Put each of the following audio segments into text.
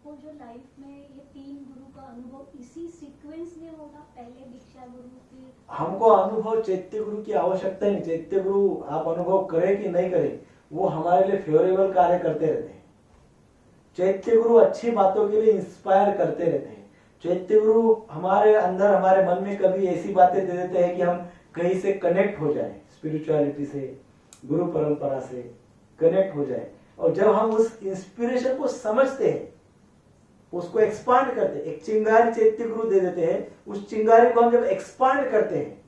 सबको जो लाइफ में ये 3 गुरु का अनुभव इसी सीक्वेंस में होगा, पहले दीक्षा गुरु फिर हमको अनुभव चैत्य गुरु की आवश्यकता नहीं। चैत्य गुरु आप अनुभव करें कि नहीं करें, वो हमारे लिए फेवरेबल कार्य करते रहते हैं। चैत्य गुरु अच्छी बातों के लिए इंस्पायर करते रहते हैं। चैत्य गुरु हमारे अंदर, हमारे मन में कभी ऐसी बातें दे देते हैं कि हम कहीं से कनेक्ट हो जाए, स्पिरिचुअलिटी से, गुरु परंपरा से कनेक्ट हो जाए। और जब हम उस इंस्पिरेशन को समझते हैं, उसको एक्सपांड करते हैं, एक चिंगारी चैत्य गुरु दे देते हैं, उस चिंगारी को हम जब एक्सपांड करते हैं,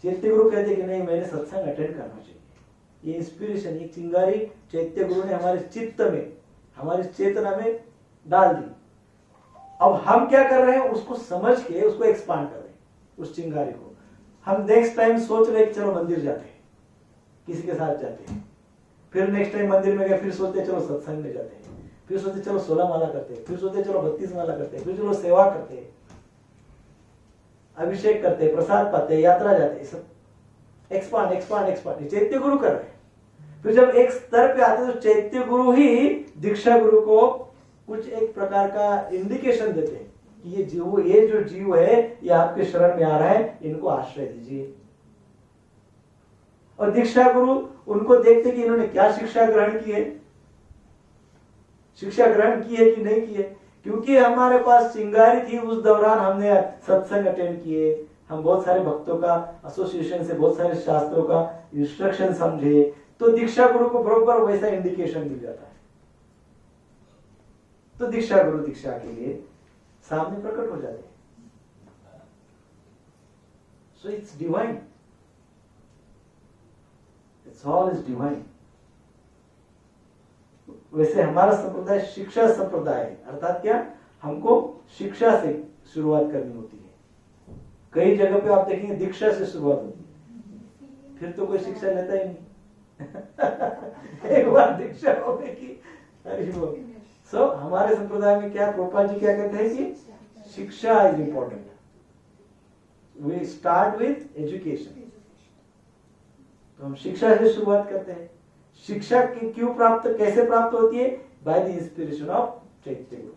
चैत्य गुरु कहते हैं कि नहीं, मैंने सत्संग अटेंड करना चाहिए। ये इंस्पिरेशन, ये चिंगारी चैत्य गुरु ने हमारे चित्त में, हमारी चेतना में डाल दी। अब हम क्या कर रहे हैं, उसको समझ के उसको एक्सपांड कर रहे हैं, उस चिंगारी को। हम नेक्स्ट टाइम सोच रहे हैं कि चलो मंदिर जाते हैं, किसी के साथ जाते हैं, फिर नेक्स्ट टाइम मंदिर में गए, फिर सोचते चलो सत्संग में जाते हैं, फिर सोचते चलो 16 माला करते हैं, फिर सोचते चलो 32 माला करते हैं, फिर चलो सेवा करते हैं, अभिषेक करते हैं, प्रसाद पाते हैं, यात्रा जाते हैं, सब एक्सपांड एक्सपांड एक्सपांड चैत्य गुरु कर रहे हैं। फिर जब एक स्तर पे आते हैं तो चैत्य गुरु ही दीक्षा गुरु को कुछ एक प्रकार का इंडिकेशन देते हैं कि ये जो जीव है, ये आपके शरण में आ रहा है, इनको आश्रय दीजिए। और दीक्षा गुरु उनको देखते कि इन्होंने क्या शिक्षा ग्रहण की है, शिक्षा ग्रहण की है कि नहीं की है। क्योंकि हमारे पास चिंगारी थी, उस दौरान हमने सत्संग अटेंड किए, हम बहुत सारे भक्तों का एसोसिएशन से बहुत सारे शास्त्रों का इंस्ट्रक्शन समझे, तो दीक्षा गुरु को बराबर वैसा इंडिकेशन मिल जाता है। तो दीक्षा गुरु दीक्षा के लिए सामने प्रकट हो जाते हैं। So it's divine, it's all is divine. वैसे हमारा संप्रदाय शिक्षा संप्रदाय है, अर्थात क्या, हमको शिक्षा से शुरुआत करनी होती है। कई जगह पे आप देखेंगे दीक्षा से शुरुआत होती है, फिर तो कोई शिक्षा लेता ही नहीं। एक बार दीक्षा होने की सो हमारे संप्रदाय में क्या, प्रभुपाद जी क्या कहते हैं कि शिक्षा is important, we start with education. तो हम शिक्षा से शुरुआत करते हैं। शिक्षा की क्यों प्राप्त, कैसे प्राप्त होती है? बाय द इंस्पिरेशन ऑफ चैत्य गुरु।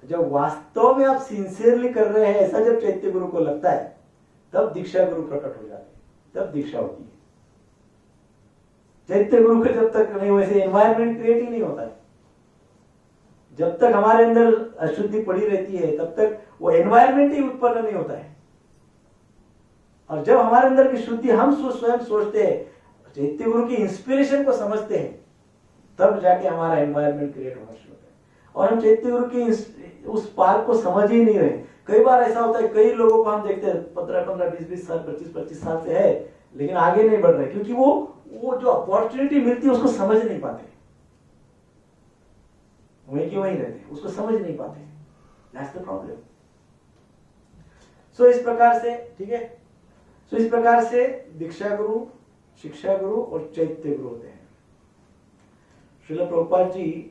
जब वास्तव में आप सिंसियरली कर रहे हैं ऐसा जब चैत्य गुरु को लगता है, तब दीक्षा गुरु प्रकट हो जाते हैं, तब दीक्षा होती है। चैत्य गुरु को जब तक नहीं, वैसे एनवायरमेंट क्रिएट ही नहीं होता है। जब तक हमारे अंदर अशुद्धि पड़ी रहती है, तब तक वो एनवायरमेंट ही उत्पन्न नहीं होता है। और जब हमारे अंदर की शुद्धि हम स्वयं सोचते हैं, चैत्य गुरु की इंस्पिरेशन को समझते हैं, तब जाके हमारा एनवायरमेंट क्रिएट होना शुरू होता है। और हम चैत्य गुरु की उस पार को समझ ही नहीं रहे। कई बार ऐसा होता है, कई लोगों को हम देखते हैं 15-15, 20-20 साल, 25-25 साल से है, लेकिन आगे नहीं बढ़ रहे, क्योंकि वो जो अपॉर्चुनिटी मिलती है उसको समझ नहीं पाते, वहीं की वहीं रहते, उसको समझ नहीं पाते। That's the problem. सो इस प्रकार से, ठीक है, सो इस प्रकार से दीक्षा गुरु, शिक्षा गुरु और चैत्य गुरु होते हैं। श्रील प्रभुपाद जी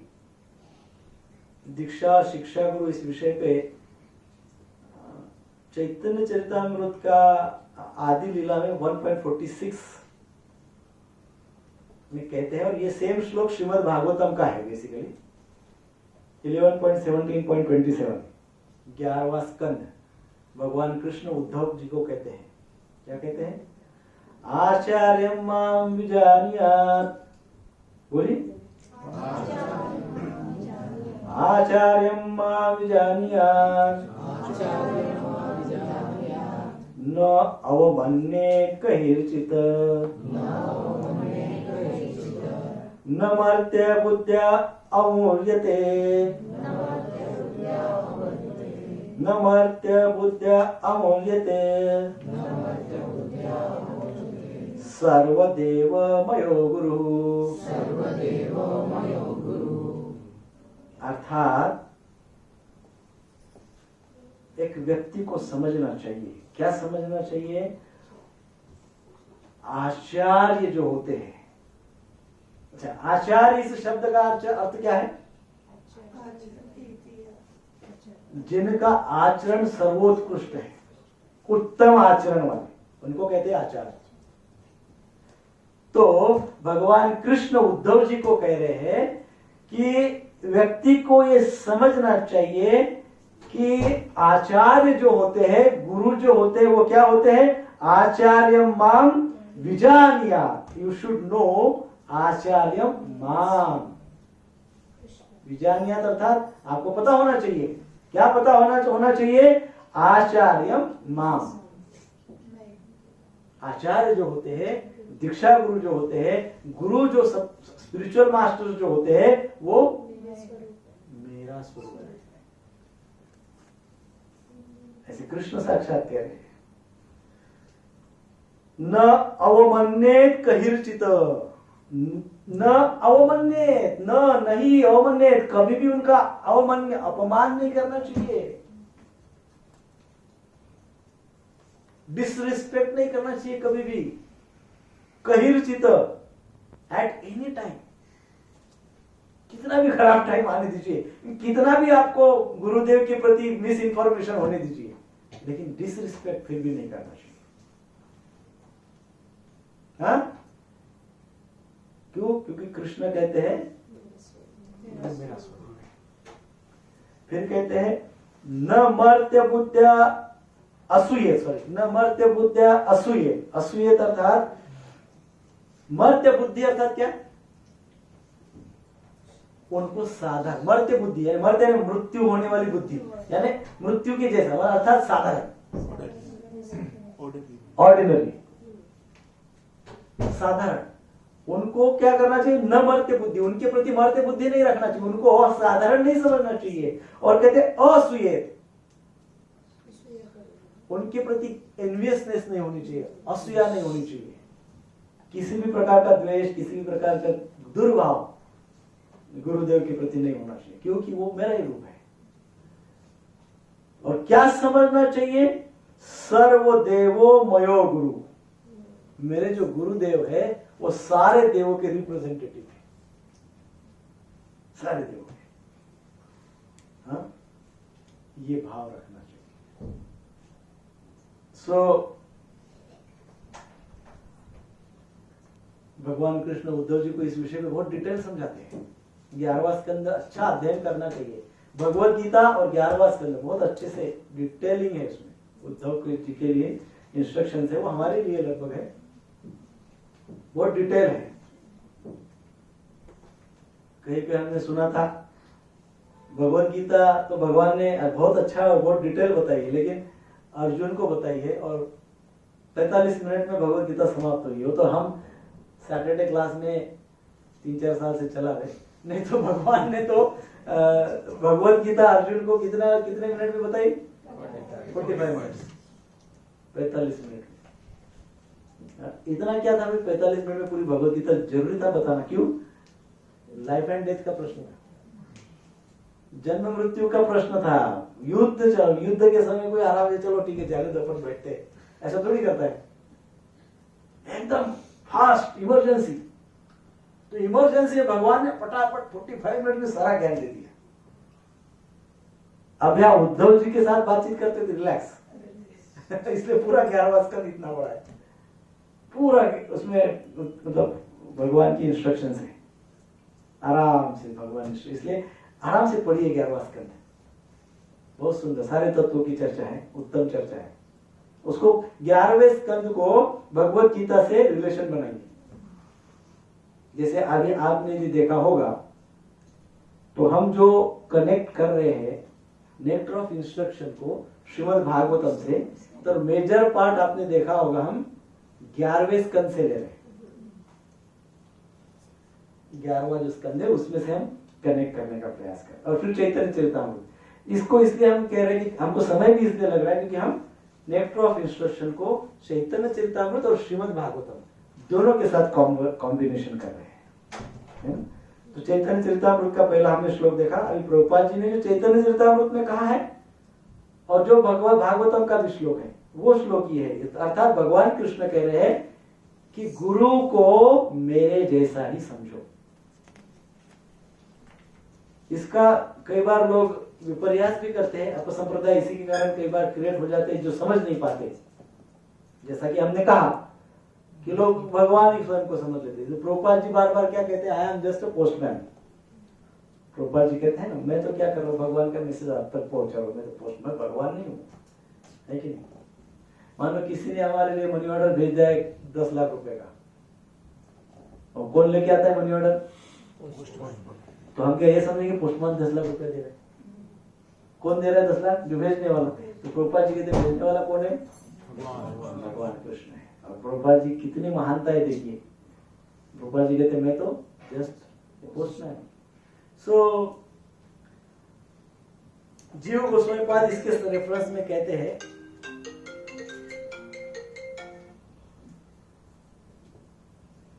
दीक्षा शिक्षा गुरु इस विषय पे चैतन्य चरितामृत का आदि लीला में 1.46 में कहते हैं, और ये सेम श्लोक श्रीमद् भागवतम का है बेसिकली 11.17.27, 11वां स्कंद। भगवान कृष्ण उद्धव जी को कहते हैं, क्या कहते हैं? आचार्यं मां विजानीयात्, बोलिए, आचार्यं मां विजानीयात् न अवमन्ये कैर्चित्, न मर्त्य बुद्ध्या अमूल्यते, न मर्त्य बुद्ध्या अमूल्यते, सर्वदेव मयो गुरु। अर्थात एक व्यक्ति को समझना चाहिए, क्या समझना चाहिए? आचार्य जो होते हैं, अच्छा, आचार्य इस शब्द का अर्थ क्या है? जिनका आचरण सर्वोत्कृष्ट है, उत्तम आचरण वाले, उनको कहते हैं आचार्य। तो भगवान कृष्ण उद्धव जी को कह रहे हैं कि व्यक्ति को ये समझना चाहिए कि आचार्य जो होते हैं, गुरु जो होते हैं, वो क्या होते हैं? आचार्य माम विजानीयात्। यू शुड नो आचार्य माम विजानीयात्, अर्थात आपको पता होना चाहिए। क्या पता होना चाहिए? आचार्य माम। आचार्य जो होते हैं, दीक्षा गुरु जो होते हैं, गुरु जो सब स्पिरिचुअल मास्टर जो होते हैं, वो मेरा स्वरूप है। ऐसे कृष्ण साक्षात कह रहे हैं, न अवमन्येत कहिर्चित, न अवमन्येत, न नहीं अवमन्येत, कभी भी उनका अवमान्य अपमान नहीं करना चाहिए, डिसरिस्पेक्ट नहीं करना चाहिए कभी भी। कहिर्चित, एट एनी टाइम, कितना भी खराब टाइम आने दीजिए, कितना भी आपको गुरुदेव के प्रति मिस इंफॉर्मेशन होने दीजिए, लेकिन डिसरिस्पेक्ट फिर भी नहीं करना चाहिए। हाँ? क्यों? क्योंकि कृष्ण कहते हैं मेरा स्वरूप है। फिर कहते हैं न मर्त्य बुद्ध्या असूये, न मर्त्य बुद्ध्या असूये। असूये अर्थात मर्त्य बुद्धि अर्थात क्या? उनको साधारण, मर्त्य बुद्धि यानी मर्त्य यानी मृत्यु होने वाली बुद्धि, यानी मृत्यु के जैसा, अर्थात साधारण, ऑर्डिनरी, साधारण। उनको क्या करना चाहिए? न मर्त्य बुद्धि, उनके प्रति मर्त्य बुद्धि नहीं रखना चाहिए, उनको असाधारण नहीं समझना चाहिए। और कहते असूये, उनके प्रति एनवियसनेस नहीं होनी चाहिए, असूया नहीं होनी चाहिए, किसी भी प्रकार का द्वेष, किसी भी प्रकार का दुर्भाव गुरुदेव के प्रति नहीं होना चाहिए, क्योंकि वो मेरा ही रूप है। और क्या समझना चाहिए? सर्वदेवो मयो गुरु, मेरे जो गुरुदेव है वो सारे देवों के रिप्रेजेंटेटिव है, सारे देवों के। हाँ? ये भाव रखना चाहिए। भगवान कृष्ण उद्धव जी को इस विषय में बहुत डिटेल समझाते हैं। 11वां स्कंद अच्छा अध्ययन करना चाहिए। भगवत गीता और 11वां स्कंद बहुत अच्छे से डिटेलिंग है, इसमें उद्धव जी के लिए इंस्ट्रक्शन है, वो हमारे लिए लगभग है, बहुत डिटेल है। कहीं पे हमने सुना था भगवत गीता तो भगवान ने बहुत अच्छा और बहुत डिटेल बताई है, लेकिन अर्जुन को बताई है और 45 मिनट में भगवत गीता समाप्त हुई। वो तो हम सैटरडे क्लास में 3-4 साल से चला रहे, नहीं तो भगवान ने तो भगवत गीता अर्जुन को कितने मिनट में बताई? 45 मिनट, 45 मिनट में। इतना क्या था? 45 मिनट में पूरी भगवत गीता जरूरी था बताना। क्यों? लाइफ एंड डेथ का प्रश्न था, जन्म मृत्यु का प्रश्न था, युद्ध के समय कोई आराम से चलो ठीक है जाने दो अपन बैठते, ऐसा थोड़ी करता है, एकदम फास्ट इमरजेंसी। तो इमरजेंसी में भगवान ने फटाफट 45 मिनट में सारा ज्ञान दे दिया। अब यहाँ उद्धव जी के साथ बातचीत करते थे रिलैक्स इसलिए पूरा 11वां स्कंद इतना बड़ा है, पूरा उसमें मतलब भगवान की इंस्ट्रक्शंस है, आराम से भगवान, इसलिए आराम से पढ़िए 11वां स्कंद, बहुत सुंदर, सारे तत्वों की चर्चा है, उत्तम चर्चा है। उसको 11वें स्कंद को भगवत गीता से रिलेशन बनाइए। जैसे आगे आपने भी देखा होगा, तो हम जो कनेक्ट कर रहे हैं नेक्टर ऑफ इंस्ट्रक्शन को श्रीमद् भागवतम से, तो मेजर पार्ट आपने देखा होगा हम 11वें स्कंद से ले रहे हैं। 11वां जो स्कंद है उसमें से हम कनेक्ट करने का प्रयास करें। और फिर चैतन्य चरितामृत, इसको इसलिए हम कह रहे हैं कि हमको समय भी इसलिए लग रहा है क्योंकि हम नेक्टर ऑफ इंस्ट्रक्शन को चैतन्य चरितामृत और श्रीमद् भागवतम दोनों के साथ कॉम्बिनेशन कर रहे हैं। तो चैतन्य चरितामृत का पहला हमने श्लोक देखा। अभी प्रभुपाद जी ने जो चैतन्य चरितामृत में कहा है और जो भगवत भागवतम का भी श्लोक है वो श्लोक ये है, अर्थात भगवान कृष्ण कह रहे हैं कि गुरु को मेरे जैसा ही समझो। इसका कई बार लोग विपर्यास भी करते हैं, अपसंप्रदाय इसी के कारण कई बार क्रिएट हो जाते हैं जो समझ नहीं पाते। जैसा कि हमने कहा कि लोग भगवान ही स्वयं को समझ लेते हैं। प्रभुपाद जी बार बार क्या कहते हैं? I am just a postman, Prabhupada ji कहते हैं ना, मैं तो क्या कर रहा हूँ, भगवान का मैसेज आप तक पहुंचा रहा हूँ, मैं तो मैं भगवान नहीं हूँ, है कि नहीं। मान लो किसी ने हमारे लिए मनी ऑर्डर भेज दिया है 10 लाख रुपए का, और कौन लेके आता है मनी ऑर्डर? तो हम क्या ये समझेंगे पोस्टमैन 10 लाख रुपए दे रहे हैं? कौन दे रहा है 10 लाख? जो भेजने वाला। तो प्रभुपाद जी कहते हैं भेजने वाला कौन है? भगवान कृष्ण है। और प्रभुपाद जी कितनी महानता है देखिए, प्रभुपाद जी कहते हैं मैं तो जस्ट पोस्टमैन। सो जीव गोस्वामी पाद इसके रेफरेंस में कहते हैं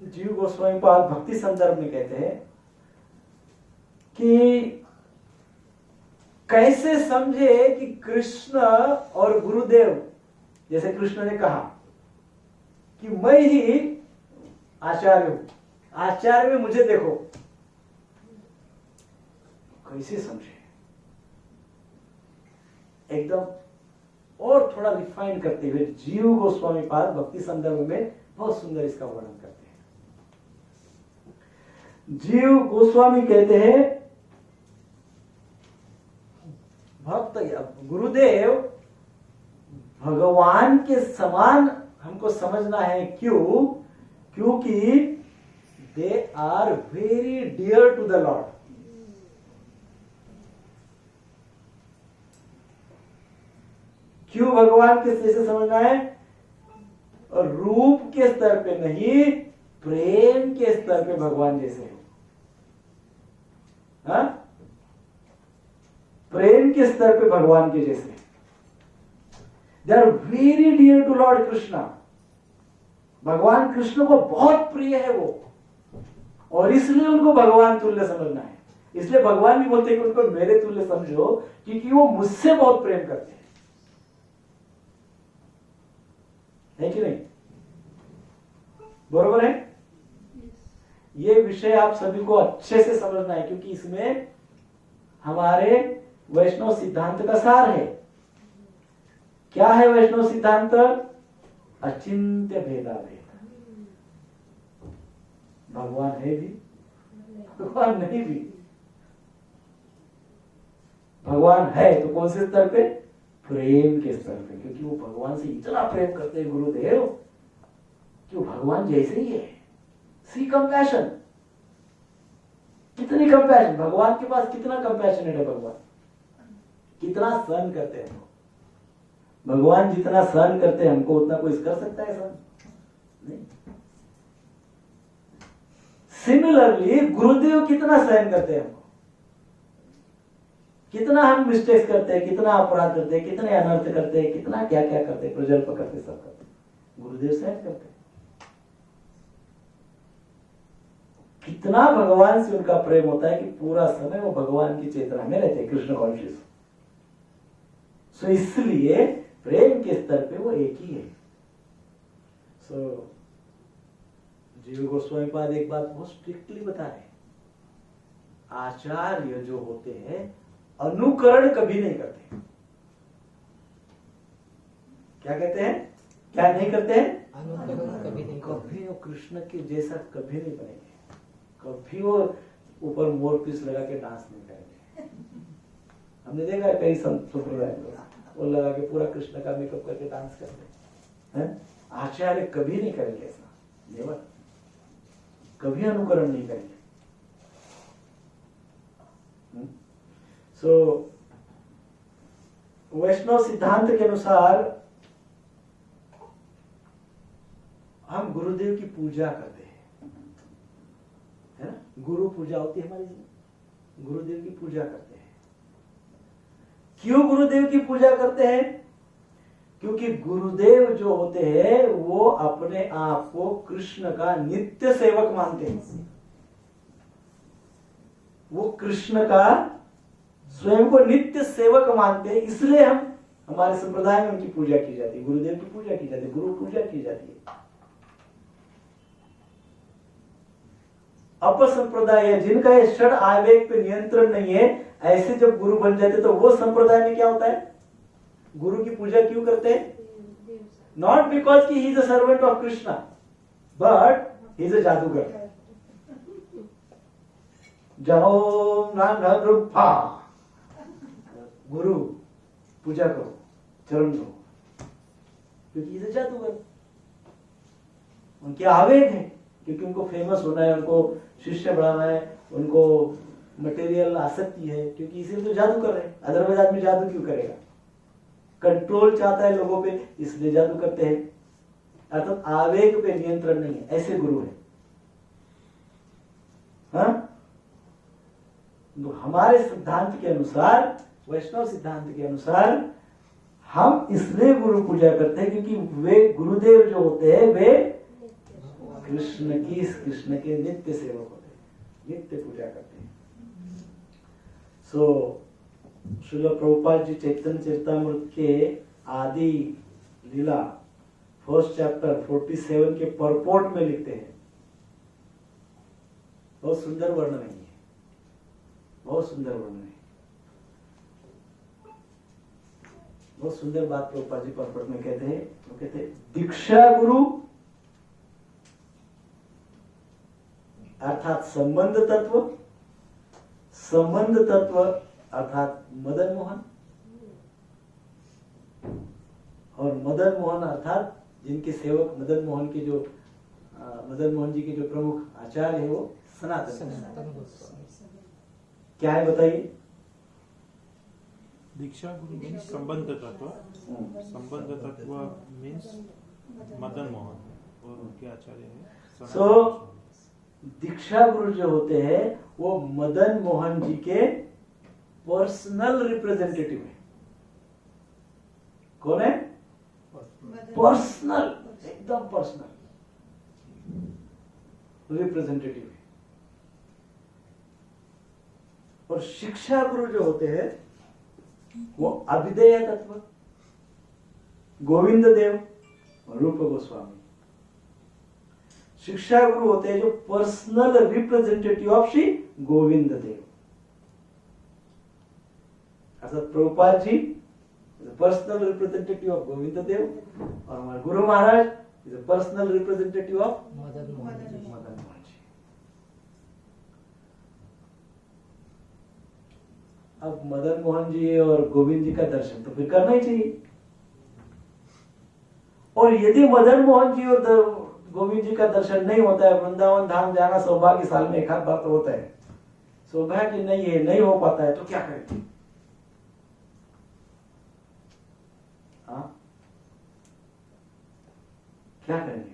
जीव गोस्वामी पाद भक्ति संदर्भ में कहते हैं कि कैसे समझे कि कृष्ण और गुरुदेव, जैसे कृष्ण ने कहा कि मैं ही आचार्य हूं, आचार्य में मुझे देखो, कैसे समझे एकदम और थोड़ा रिफाइन करते हुए जीव गोस्वामी पाद भक्ति संदर्भ में बहुत सुंदर इसका वर्णन करते हैं। जीव गोस्वामी कहते हैं भक्त गुरुदेव भगवान के समान हमको समझना है, क्यों? क्योंकि they are very dear to the Lord. क्यों भगवान के जैसे समझना है? और रूप के स्तर पे नहीं, प्रेम के स्तर पे भगवान जैसे हो। हाँ? प्रेम के स्तर पे भगवान के जैसे। They are very dear to Lord Krishna. भगवान कृष्ण को बहुत प्रिय है वो, और इसलिए उनको भगवान तुल्य समझना है। इसलिए भगवान भी बोलते हैं कि उनको मेरे तुल्य समझो, क्योंकि वो मुझसे बहुत प्रेम करते हैं, है कि नहीं? बरोबर है? ये विषय आप सभी को अच्छे से समझना है, क्योंकि इसमें हमारे वैष्णव सिद्धांत का सार है। क्या है वैष्णव सिद्धांत? अचिंत्य भेदाभेद। भगवान है भी, भगवान नहीं भी। भगवान है तो कौन से स्तर पे? प्रेम के स्तर पे, क्योंकि वो भगवान से इतना प्रेम करते हैं गुरुदेव कि वो भगवान जैसे ही है। सी कंपैशन, कितनी कंपैशन भगवान के पास, कितना कंपैशनेट है भगवान, कितना सहन करते हैं। भगवान जितना सहन करते हैं हमको उतना कोई कर सकता है सहन? नहीं। सिमिलरली गुरुदेव कितना सहन करते हैं हमको, कितना हम मिस्टेक्स करते हैं, कितना अपराध करते हैं, कितने अनर्थ करते हैं, कितना क्या क्या करते हैं, प्रजल्प करते, सब करते हैं। गुरुदेव सहन करते हैं। कितना भगवान से उनका प्रेम होता है कि पूरा समय वो भगवान की चेतना में रहते हैं, कृष्ण कॉन्शियस। सो इसलिए प्रेम के स्तर पे वो एक ही है। सो जीव गोस्वामी पाद एक बात बहुत स्ट्रिक्टली बता रहे, आचार्य जो होते हैं अनुकरण कभी नहीं करते। क्या कहते हैं? क्या नहीं करते हैं? कभी वो कृष्ण के जैसा कभी नहीं बनेंगे, कभी वो ऊपर मोर पीस लगा के डांस नहीं करेंगे। हमने देखा है कई संप्रदाय वो लगा के पूरा कृष्ण का मेकअप करके डांस करते हैं। आचार्य कभी नहीं करेंगे ऐसा, नेवर, कभी अनुकरण नहीं करेंगे। सो वैष्णव सिद्धांत के अनुसार हम गुरुदेव की पूजा करते हैं, है ना? गुरु पूजा होती है हमारी, गुरुदेव की पूजा करते हैं। क्यों गुरुदेव की पूजा करते हैं? क्योंकि गुरुदेव जो होते हैं वो अपने आप को कृष्ण का नित्य सेवक मानते हैं। वो कृष्ण का स्वयं को नित्य सेवक मानते हैं, इसलिए हम हमारे संप्रदाय में उनकी पूजा की जाती है, गुरुदेव की पूजा की जाती है, गुरु पूजा की जाती है। अपसंप्रदाय जिनका ये षड आवेग पे नियंत्रण नहीं है, ऐसे जब गुरु बन जाते तो वो संप्रदाय में क्या होता है? गुरु की पूजा क्यों करते हैं? नॉट बिकॉज कि he is a servant of Krishna, but he is a जादूगर। जाओ नाम रूपा गुरु पूजा करो, चरण दो, क्योंकि ये जादूगर उनके आवेग है, क्योंकि उनको फेमस होना है, उनको शिष्य बढ़ाना है, उनको मटेरियल आसक्ति है, क्योंकि इसीलिए तो जादू कर रहे हैं। अदरवाइज आदमी जादू क्यों करेगा? कंट्रोल चाहता है लोगों पे, इसलिए जादू करते हैं। अर्थात आवेग पे नियंत्रण नहीं है, ऐसे गुरु है। हाँ? तो हमारे सिद्धांत के अनुसार, वैष्णव सिद्धांत के अनुसार, हम इसलिए गुरु पूजा करते हैं क्योंकि वे गुरुदेव जो होते हैं वे कृष्ण के नित्य सेवक होते हैं, नित्य पूजा करते हैं। सो श्रील प्रभुपाद जी चैतन्य चरितामृत के आदि लीला फर्स्ट चैप्टर 47 के परपोर्ट में लिखते हैं, बहुत सुंदर वर्णन है ये, बहुत सुंदर वर्णन है, बहुत सुंदर बात प्रभुपाद जी परपोर्ट में कहते हैं। वो कहते हैं दीक्षा गुरु अर्थात संबंध तत्व, संबंध तत्व अर्थात मदन मोहन, और मदन मोहन अर्थात जिनके सेवक मदन मोहन के जो मदन मोहन जी के जो प्रमुख आचार्य है वो सनातन गोस्वामी। क्या है बताइए? दीक्षा गुरु मीन्स संबंध तत्व, संबंध तत्व मीन्स मदन मोहन और उनके आचार्य हैं। सो दीक्षा गुरु जो होते हैं वो मदन मोहन जी के पर्सनल रिप्रेजेंटेटिव है। कौन है? पर्सनल, एकदम पर्सनल रिप्रेजेंटेटिव है। और शिक्षा गुरु जो होते हैं वो अभिधेय तत्व, गोविंद देव और रूप गोस्वामी। शिक्षा गुरु होते हैं जो personal representative of Shri Govind Dev, अर्थात Prabhupada ji personal representative of Govind Dev, और हमारे गुरु महाराज is personal representative of Madan Mohan ji. अब मदन मोहन जी और गोविंद जी का दर्शन तो फिर करना ही चाहिए। और यदि मदन मोहन जी और गोविंद जी का दर्शन नहीं होता है, वृंदावन धाम जाना सौभाग्य साल में एक आध बार तो होता है, सौभाग्य नहीं है, नहीं हो पाता है, तो क्या करें? हाँ, क्या करेंगे?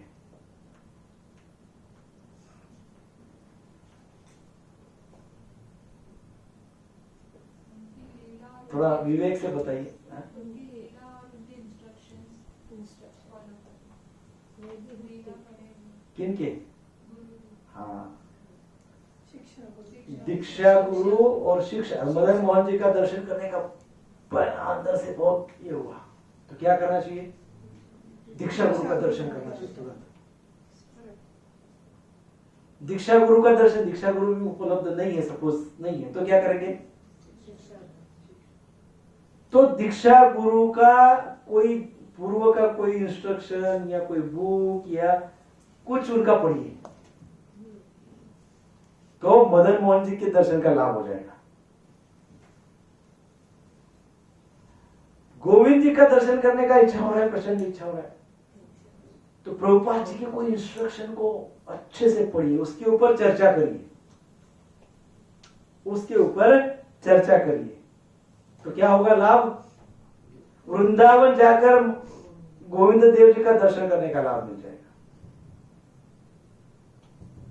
थोड़ा विवेक से बताइए। किनके? हाँ, दीक्षा गुरु और शिक्षा। मदन मोहन जी का दर्शन करने का अंदर से बहुत ये हुआ, तो क्या करना चाहिए? दीक्षा गुरु का दर्शन करना चाहिए तुरंत। दीक्षा गुरु का दर्शन, दीक्षा गुरु भी उपलब्ध नहीं है, सपोज नहीं है, तो क्या करेंगे? तो दीक्षा गुरु का कोई पूर्व का कोई इंस्ट्रक्शन या कोई बुक या कुछ उनका पढ़िए, तो मदन मोहन जी के दर्शन का लाभ हो जाएगा। गोविंद जी का दर्शन करने का इच्छा हो रहा है, प्रचंड इच्छा हो रहा है, तो प्रभुपाद जी के कोई इंस्ट्रक्शन को अच्छे से पढ़िए, उसके ऊपर चर्चा करिए, उसके ऊपर चर्चा करिए, तो क्या होगा लाभ? वृंदावन जाकर गोविंद देव जी का दर्शन करने का लाभ मिल जाएगा।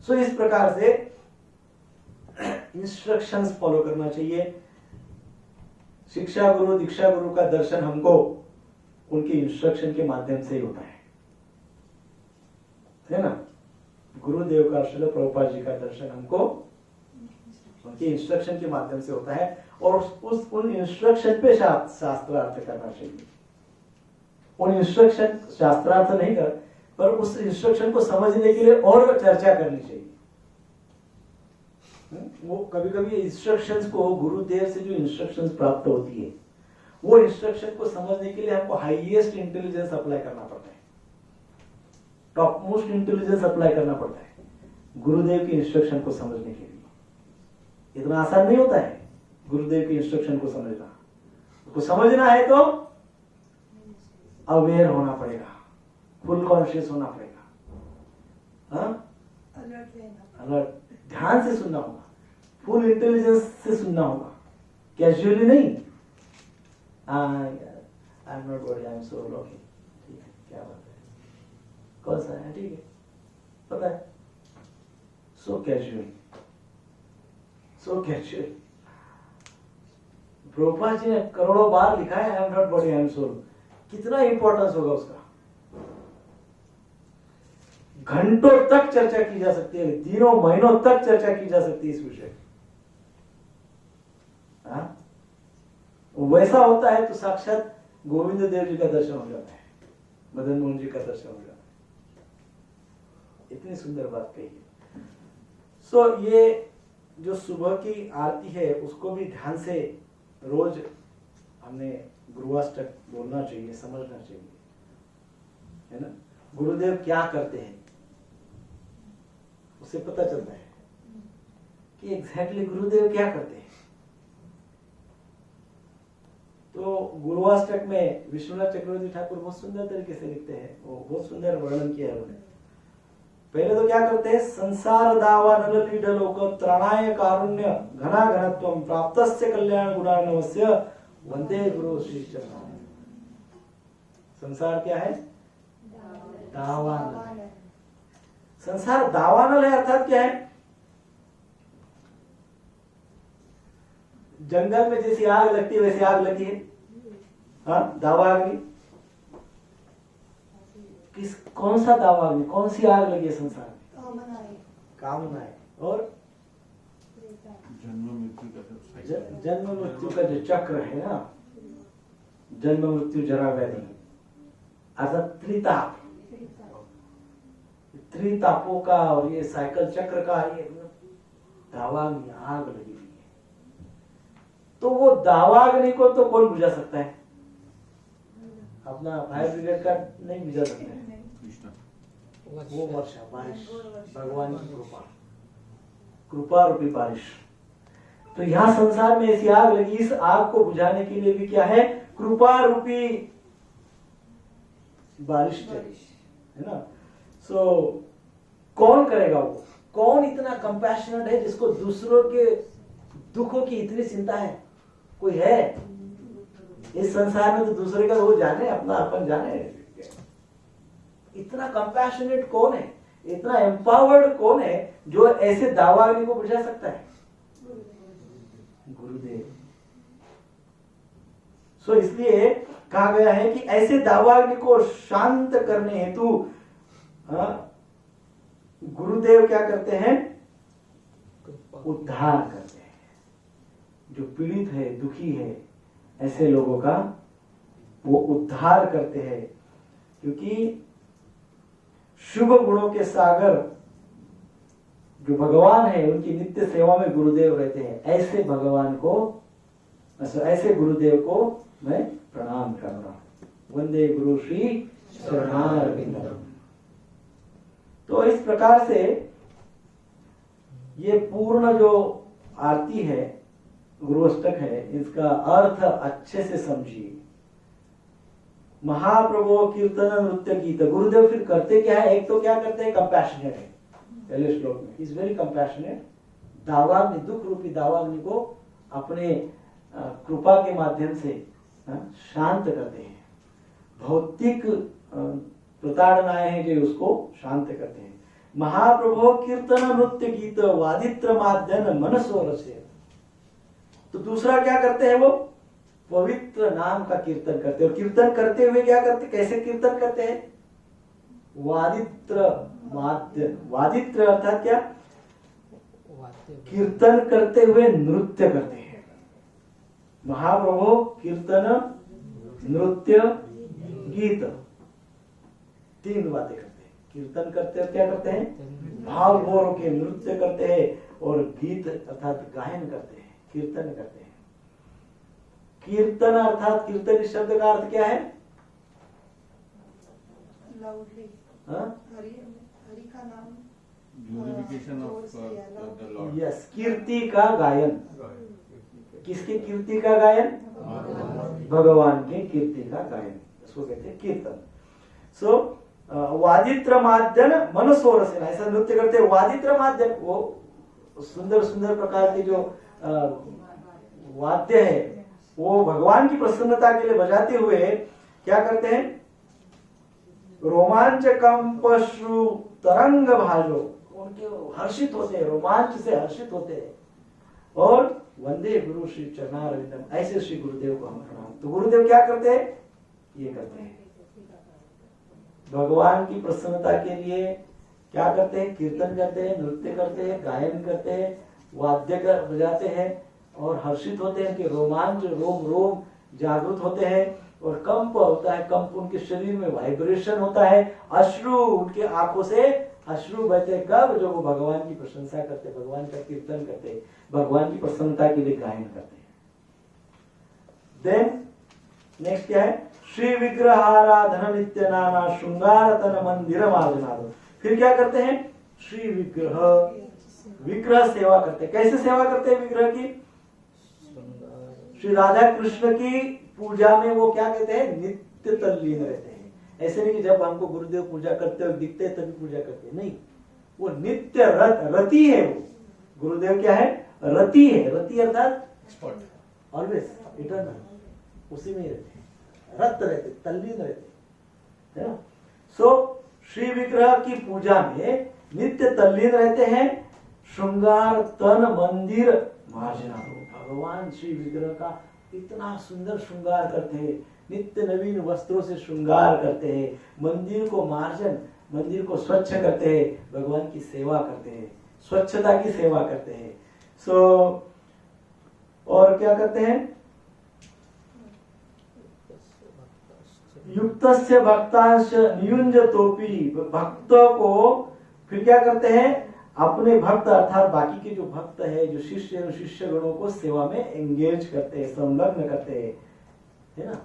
सो इस प्रकार से इंस्ट्रक्शंस फॉलो करना चाहिए। शिक्षा गुरु, दीक्षा गुरु का दर्शन हमको उनकी इंस्ट्रक्शन के माध्यम से ही होता है ना? गुरुदेव का, श्रील प्रभुपाद जी का दर्शन हमको उनकी इंस्ट्रक्शन के माध्यम से होता है, और उन इंस्ट्रक्शन पे शास्त्रार्थ करना चाहिए। उन इंस्ट्रक्शन शास्त्रार्थ नहीं कर, पर उस इंस्ट्रक्शन को समझने के लिए और चर्चा करनी चाहिए। वो कभी कभी इंस्ट्रक्शंस को, गुरुदेव से जो इंस्ट्रक्शंस प्राप्त होती है, वो इंस्ट्रक्शन को समझने के लिए हमको हाईएस्ट इंटेलिजेंस अप्लाई करना पड़ता है, टॉप मोस्ट इंटेलिजेंस अप्लाई करना पड़ता है गुरुदेव की इंस्ट्रक्शन को समझने के लिए। इतना आसान नहीं होता है गुरुदेव की इंस्ट्रक्शन को समझना। उसको समझना है तो अवेयर होना पड़ेगा, फुल कॉन्शियस होना पड़ेगा, अलर्ट, ध्यान से सुनना होगा, फुल इंटेलिजेंस से सुनना होगा, कैजुअली नहीं। I am not worry, I am so lucky, ठीक है, क्या बात है, कौन सा है, ठीक है, पता है, so casually, so casually. Prabhupada ji ने करोड़ों बार लिखा है I am not body I am soul, कितना इंपॉर्टेंस होगा उसका। घंटों तक चर्चा की जा सकती है, दिनों महीनों तक चर्चा की जा सकती है इस विषय। वैसा होता है तो साक्षात गोविंद देव जी का दर्शन हो जाता है, मदन मोहन जी का दर्शन हो जाता है। इतनी सुंदर बात कही है। सो ये जो सुबह की आरती है उसको भी ध्यान से रोज हमने गुरुवाष्टक बोलना चाहिए, समझना चाहिए, है ना। गुरुदेव क्या करते हैं उससे पता चलता है कि एग्जैक्टली गुरुदेव क्या करते हैं। तो गुरुवाष्टक में विश्वनाथ चक्रवर्ती ठाकुर बहुत सुंदर तरीके से लिखते हैं, वो बहुत सुंदर वर्णन किया है उन्होंने। पहले तो क्या करते हैं, संसार दावा नल लीड लोक त्राणाय कारुण्य घना घनत्वम प्राप्तस्य कल्याण गुणार्णवस्य वंदे गुरु श्री चरण। संसार क्या है, दावानल है। संसार दावानल है अर्थात क्या है, जंगल में जैसी आग लगती है वैसी आग लगी है, हाँ, दावा अग्नि। किस कौन सा दावा अग्नि, कौन सी आग लगी है संसार में, कामनाएं और जन्म मृत्यु का जो चक्र है ना, जन्म मृत्यु जरा व्याधि अर्थात त्रिताप, त्रितापों का और ये साइकिल चक्र का ये दावाग्नि आग लगी हुई है। तो वो दावाग्नि को तो कौन बुझा सकता है, अपना फायर ब्रिगेड का नहीं बुझा सकता है, वो वर्षा बारिश, भगवान की कृपा, कृपा रूपी बारिश। तो यहाँ संसार में ऐसी आग लगी, इस आग को बुझाने के लिए भी क्या है, कृपा रूपी बारिश चाहिए, है ना। सो कौन करेगा वो, कौन इतना कंपैशनेट है जिसको दूसरों के दुखों की इतनी चिंता है, कोई है इस संसार में? तो दूसरे का वो जाने, अपना अपन जाने, इतना कंपैशनेट कौन है, इतना एम्पावर्ड कौन है जो ऐसे दावाग्नि को बुझा सकता है, गुरुदेव। सो इसलिए कहा गया है कि ऐसे दावाग्नि को शांत करने हेतु गुरुदेव क्या करते हैं, उद्धार करते हैं। जो पीड़ित है, दुखी है, ऐसे लोगों का वो उद्धार करते हैं, क्योंकि शुभ गुणों के सागर जो भगवान है उनकी नित्य सेवा में गुरुदेव रहते हैं। ऐसे भगवान को, ऐसे गुरुदेव को मैं प्रणाम कर रहा हूं। वंदे गुरु श्री चरणारविंदम। तो इस प्रकार से ये पूर्ण जो आरती है, गुरुअष्टक है, इसका अर्थ अच्छे से समझिए। महाप्रभु कीर्तन नृत्य गीत, गुरुदेव फिर करते क्या है, एक तो क्या करते हैं, कंपैशनेट है, पहले श्लोक में इज वेरी कंपैशनेट। दावाग्नि, दुख रूपी दावाग्नि को अपने कृपा के माध्यम से शांत करते हैं। भौतिक प्रताड़नाएं हैं जो उसको शांत करते हैं। महाप्रभु कीर्तन नृत्य गीत वादित्र माध्यन मनसो रसे। तो दूसरा क्या करते हैं, वो पवित्र नाम का कीर्तन करते हैं। और कीर्तन करते हुए क्या करते, कैसे कीर्तन करते हैं, वादित्र माध्य, वादित्र अर्थात क्या, कीर्तन करते हुए नृत्य करते हैं। महाप्रभु कीर्तन नृत्य गीत, तीन बातें करते हैं। कीर्तन करते हैं, क्या करते हैं, भाव भोर के नृत्य करते हैं, और गीत अर्थात गायन करते हैं, कीर्तन करते हैं। कीर्तन अर्थात, कीर्तन इस शब्द का अर्थ क्या है, लाउडली, हाँ? हरि का नाम Glorification of the Lord. Yes, कीर्ति का गायन। किसकी कीर्ति का गायन? भगवान की कीर्ति का गायन, इसको कहते हैं कीर्तन। सो वादित्र माध्यन मनसोरसेन, ऐसा नृत्य करते हैं। वादित्र माध्यन, वो सुंदर सुंदर प्रकार के जो वाद्य है वो भगवान की प्रसन्नता के लिए बजाते हुए क्या करते हैं? रोमांच कंपश्रु तरंग भाजो, उनके हर्षित होते हैं, रोमांच से हर्षित होते हैं। और वंदे गुरु श्री चरणारविंदम, ऐसे श्री गुरुदेव को हम प्रणाम। तो गुरुदेव क्या करते हैं? ये करते हैं, भगवान की प्रसन्नता के लिए क्या करते हैं? कीर्तन करते हैं, नृत्य करते हैं, गायन करते हैं, वाद्य कर बजाते हैं और हर्षित होते हैं कि रोमांच, रोम रोम जागृत होते हैं और कंप होता है, कंप उनके शरीर में वाइब्रेशन होता है, अश्रु उनके आंखों से अश्रु बहते। कब? जो वो भगवान की प्रशंसा करते, भगवान का कीर्तन करते, भगवान की प्रसन्नता के लिए गायन करते हैं। देन नेक्स्ट क्या है? श्री विग्रहाराधन नित्य नाना श्रृंगार तन मंदिर मार्जनाद। फिर क्या करते हैं? श्री विग्रह, विग्रह सेवा करते हैं। कैसे सेवा करते हैं विग्रह की? श्री राधा कृष्ण की पूजा में वो क्या कहते हैं? नित्य तल्लीन रहते हैं। ऐसे नहीं कि जब हमको गुरुदेव पूजा करते हुए दिखते हैं तभी पूजा करते हैं, नहीं, वो नित्य रति है। वो गुरुदेव क्या है? रति है। रति अर्थात एक्सपर्ट, ऑलवेज इटर्नल, उसी में रहते हैं, रत रहते, तल्लीन रहते हैं। सो श्री विग्रह की पूजा में नित्य तल्लीन रहते हैं। श्रृंगार तन मंदिर मार्जना, भगवान श्री विग्रह का इतना सुंदर श्रृंगार करते हैं, नित्य नवीन वस्त्रों से श्रृंगार करते हैं, मंदिर को मार्जन, मंदिर को स्वच्छ करते हैं, भगवान की सेवा करते हैं, स्वच्छता की सेवा करते हैं। सो और क्या करते हैं? युक्तस्य भक्तांश नियुंजतोपि, भक्तों को फिर क्या करते हैं? अपने भक्त अर्थात बाकी के जो भक्त है, जो शिष्य शिष्य गणों को सेवा में एंगेज करते हैं, संलग्न करते हैं, है ना?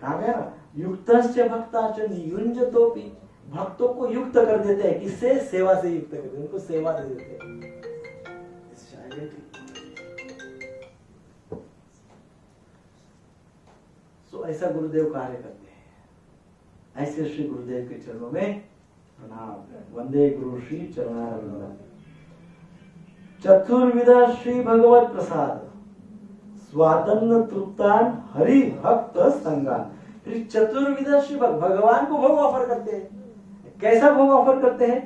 कहा गया ना, युक्तस्य भक्तांश नियुंजतोपि, भक्तों को युक्त कर देते हैं। किससे? सेवा से युक्त करते हैं, उनको सेवा दे देते हैं। सो ऐसा गुरुदेव कार्य करते हैं। ऐसे श्री गुरुदेव के चरणों में प्रणाम। वंदे गुरु श्री चरणारविंदम। चतुर्विध श्री भगवत प्रसाद स्वातंत्र तृप्तान हरि भक्त संगान। फिर चतुर्विध श्री भगवान को भोग ऑफर करते हैं। कैसा भोग ऑफर करते हैं?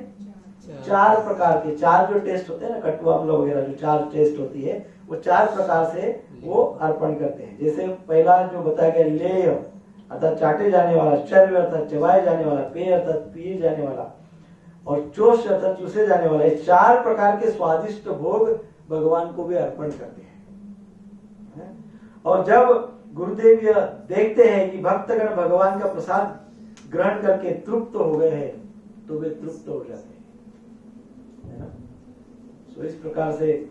4 प्रकार के, 4 जो टेस्ट होते हैं ना, कटुआ वगैरह जो 4 टेस्ट होती है, वो 4 प्रकार से वो अर्पण करते हैं। जैसे पहला जो बताया गया, लेय अर्थात चाटे जाने वाला, चर्व्य अर्थात चबाए जाने वाला, पेय अर्थात पिए जाने वाला, और चोष अर्थात चूसे जाने वाला, ये 4 प्रकार के स्वादिष्ट भोग भगवान को भी अर्पण करते हैं। और जब गुरुदेव यह देखते हैं कि भक्तगण भगवान का प्रसाद ग्रहण करके तृप्त हो गए हैं, तो वे तृप्त हो जाते हैं, है ना? सो इस प्रकार से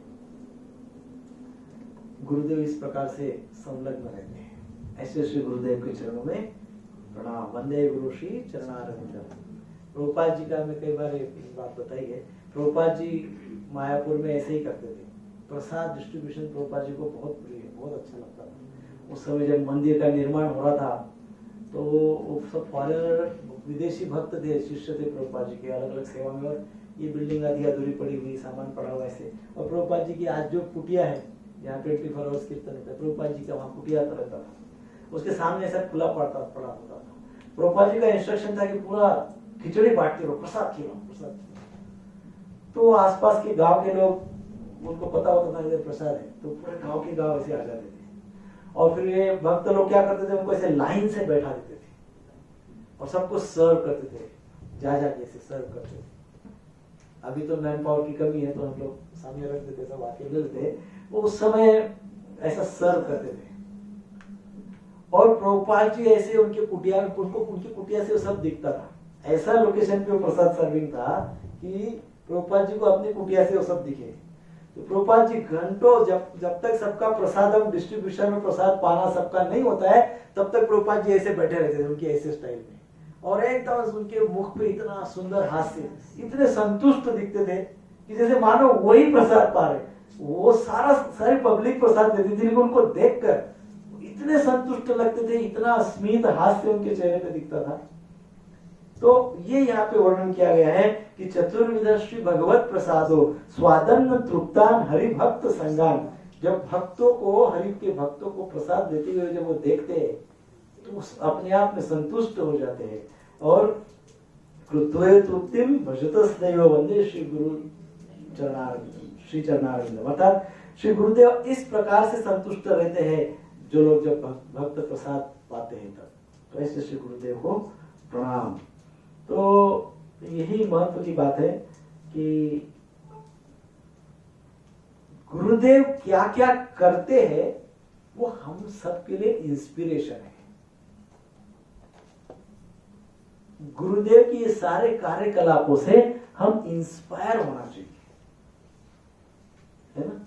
गुरुदेव इस प्रकार से संलग्न रहते हैं। ऐसे श्री गुरुदेव के चरणों में प्रणाम। वंदे गुरु श्री चरणारविंदम। प्रभुपाद जी का मैं कई बार एक बात बताई है। प्रभुपाद जी मायापुर में ऐसे ही करते थे, प्रसाद डिस्ट्रीब्यूशन प्रभुपाद जी को बहुत प्रिय, बहुत अच्छा लगता था। उस समय जब मंदिर का निर्माण हो रहा था तो वो सब फॉरेनर विदेशी भक्त थे, शिष्य थे प्रभुपाद जी के, अलग अलग सेवा में, और ये बिल्डिंग आधी अधूरी पड़ी हुई, सामान पड़ा हुआ ऐसे। और प्रभुपाद जी की आज जो कुटिया है जहाँ 24 आवर्स कीर्तन होता है, प्रभुपाद जी का वहाँ कुटिया रहता था, उसके सामने ऐसा खुला पड़ा होता था। प्रभुपाद जी का इंस्ट्रक्शन था कि पूरा खिचड़ी बांटते रहो, प्रसाद खिलाओ, प्रसाद। तो आसपास के गांव के लोग, उनको पता होता था कि प्रसाद है, तो पूरे गांव के गांव ऐसे आ जाते थे। और फिर ये भक्त लोग क्या करते थे, उनको ऐसे लाइन से बैठा देते थे और सबको सर्व करते थे, जा जाके ऐसे सर्व करते थे। अभी तो मैन पावर की कमी है तो हम लोग सामने रख देते, सब आके ले लेते। वो उस समय ऐसा सर्व करते थे। और प्रभुपाद जी ऐसे उनके कुटिया, उनको उनकी कुटिया से वो सब दिखता था। ऐसा लोकेशन पे प्रसाद सर्विंग था कि प्रभुपाद जी को अपनी कुटिया से वो सब दिखे। तो प्रभुपाद जी घंटों, जब तक सबका प्रसादम डिस्ट्रीब्यूशन में प्रसाद पाना सबका नहीं होता है, तब तक प्रभुपाद जी ऐसे बैठे रहते थे, उनकी ऐसे स्टाइल में। और एकदम उनके मुख पे इतना सुंदर हास्य, इतने संतुष्ट दिखते थे कि जैसे मानो वही प्रसाद पा रहे। वो सारी पब्लिक प्रसाद देती थी, लेकिन उनको देखकर इतने संतुष्ट लगते थे, इतना स्मित हास्य उनके चेहरे पे दिखता था। तो ये यहाँ पे वर्णन किया गया है कि चतुर्विध श्री भगवत प्रसादो स्वादन्न तृप्तान हरि भक्त संगान। जब भक्तों को, हरि के भक्तों को प्रसाद देते हुए जब वो देखते हैं तो अपने आप में संतुष्ट हो जाते हैं। और कृत्वे तृप्तिम भजतस्दैव वंदे श्री गुरु श्री चरणारविंद। अर्थात श्री गुरुदेव इस प्रकार से संतुष्ट रहते हैं जो लोग जब भक्त प्रसाद पाते हैं तब। तो ऐसे श्री गुरुदेव को प्रणाम। तो यही महत्व की बात है कि गुरुदेव क्या क्या करते हैं वो हम सबके लिए इंस्पिरेशन है। गुरुदेव की ये सारे कार्यकलापों से हम इंस्पायर होना चाहिए, है ना,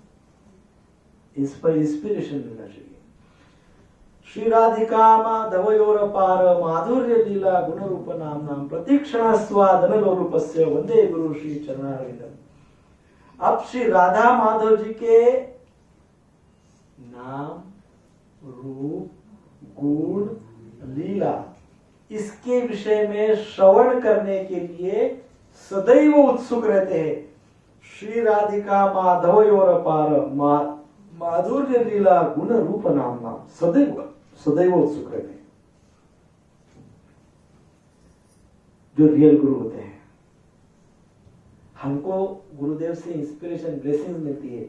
इस पर इंस्पिरेशन मिलना चाहिए। श्री राधिका माधवयोर पार माधुर्य लीला गुण रूप नाम नाम प्रतीक्षण स्वादन लोरूपस्य वंदे गुरु श्री चरणारविंदम। अब श्री राधा माधव जी के नाम, रूप, गुण, लीला इसके विषय में श्रवण करने के लिए सदैव उत्सुक रहते हैं। श्री राधिका माधवयोर पार माधुर्य लीला गुण रूप नाम नाम सदैव उत्सुक रहते हैं। जो रियल गुरु होते हैं, हमको गुरुदेव से इंस्पिरेशन, ब्लेसिंग मिलती है।